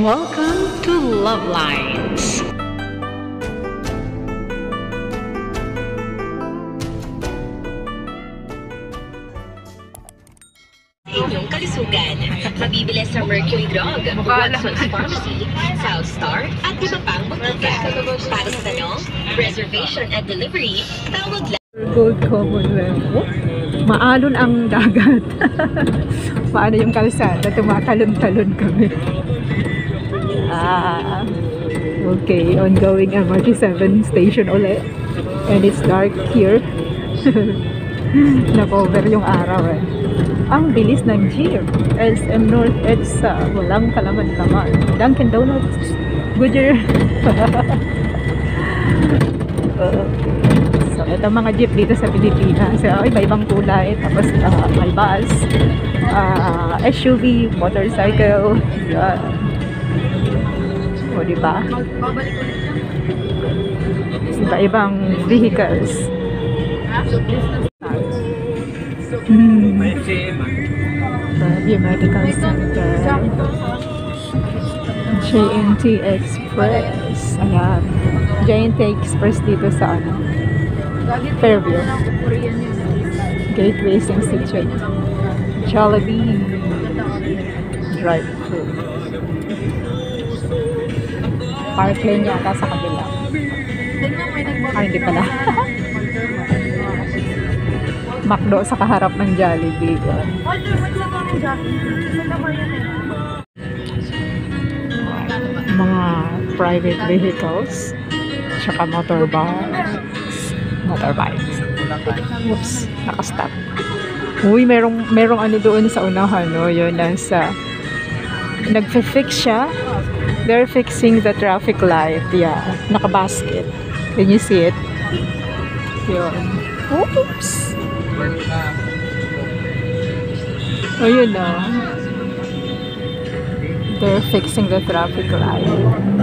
Welcome to Love Lines. Inyong kalusugan. Mabibili sa Mercury Drug, Watson's Pharmacy, South Star, at iba pang butika. Para sa tanong, reservation at delivery, tawag lang. Gold Commonwealth. Maalon ang dagat. Paano yung kalsada? Tumatalon-talon kami. Okay. Ongoing MRT7 station ulit. And it's dark here. Na-cover yung araw eh. Ang bilis ng jeep. SM North EDSA. Walang kalaman-laman. Dunkin Donuts. Goodyear. So, ito mga jeep dito sa Pilipinas. So, iba-ibang kulay. Tapos, may bus, SUV, motorcycle. O, diba? Iba-ibang vehicles. Fairview Medical Center. JNT Express. Ayan. JNT Express dito sa ano? Fairview. Gateways Institute. Jollibee. Drive-thru. Park lane yata sa kabila. Hindi pala. McDo sa kaharap ng Jollibee. Mga private vehicles. Tsaka motorbikes. Oops, nakastop. Uy, merong ano doon sa unahan, no? Yun, nasa nagfi-fix siya. They're fixing the traffic light. Yeah, nakabasket. Can you see it? Yun. Oops! Ayun na. They're fixing the traffic light.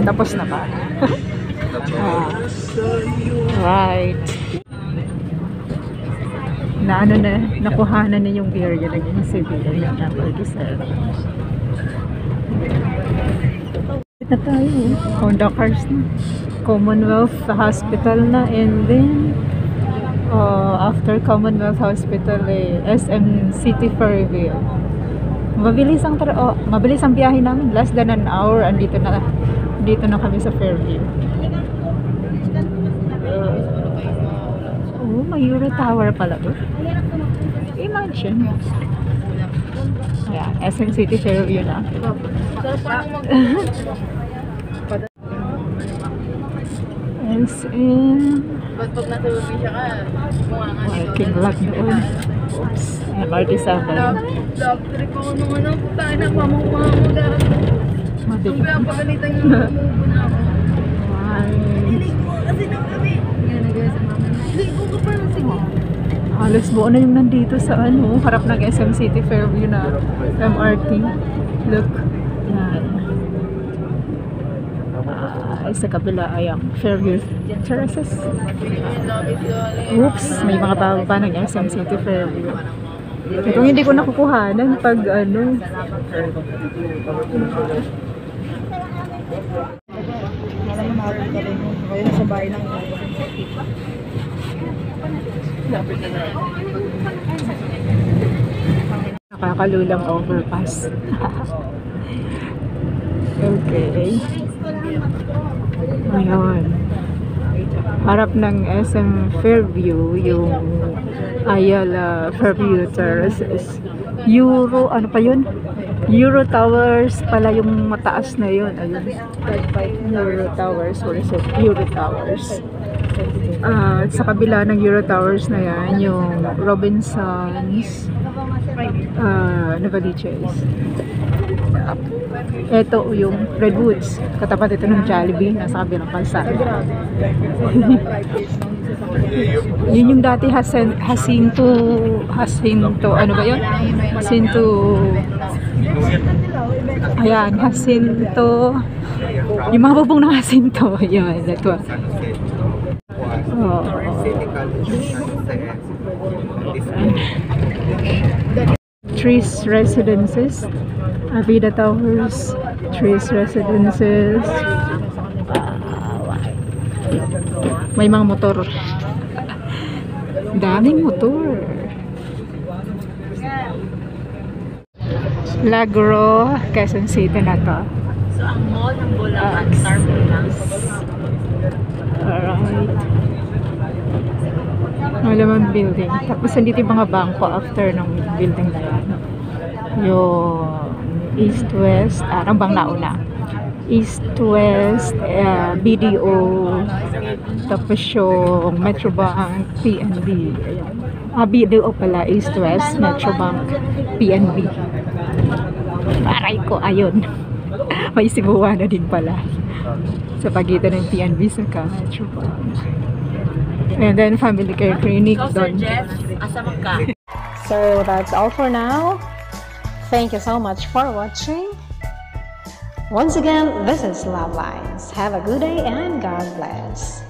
Tapos na ba? Right. Na ano na, nakuhanan na yung area na yung civil yung number 7. Na tayo. Honda cars na. Commonwealth Hospital na, and then after Commonwealth Hospital SM City Fairview. Mabilis ang biyahe namin, less than an hour. Dito na kami sa Fairview. May Euro Tower pala doon. Imagine. Ayan, SM City Fairview na. SM parking lot doon. Oops, MRT7. Love trip ako nung ano, tayo na pamukha mo dahil. Madilim. Kaya pagalitan yung umubo na ako. Ligo kasi nang kami. Yan, nag-asa mama. Ligo ka pa lang siguro. Halos buo na yung nandito sa ano, harap ng SM City Fairview na MRT. Look. Yan. Sa kabila ay ang Fairview Terraces. Oops, may mga bababa ng SM City Fairview. Itong hindi ko nakukuhanan pag ano. Sa bahay ng Nakakalulang overpass. Okay. Ayun. Harap ng SM Fairview, yung Ayala Fairview Terraces. Ano pa yun? Euro Towers pala yung mataas na yun. Ayun. Euro Towers. Where is it? Euro Towers. Sa kabila ng Euro Towers na yan, yung Robinsons, Novaliches. Ito yung Redwoods. Katapat ito ng Jollibee. Nasa kabilang kalsada. Yun yung dati Jacinto, ano ba yun? Jacinto, ayan, Jacinto, yung mga bubong ng Jacinto. Yun, that one. Trees Residences, Avida Towers, Trees Residences. May mga motor. Daming motor. Lagro, Quezon City na to. So, ang mall ng Bulacan, Star Plus. Alright. Malamang building. Tapos andito yung mga bangko after ng building na yan. Yung East-West, ano bang nauna? East-West, BDO, tapos yung Metrobank, PNB. BDO pala, East-West, Metrobank, PNB. Aray ko, ayun. May Cebuana na din pala. Sa pagitan ng PNB sa Metrobank. And then Family Care Clinic doon. So that's all for now. Thank you so much for watching. Once again, this is Love Lines. Have a good day and God bless.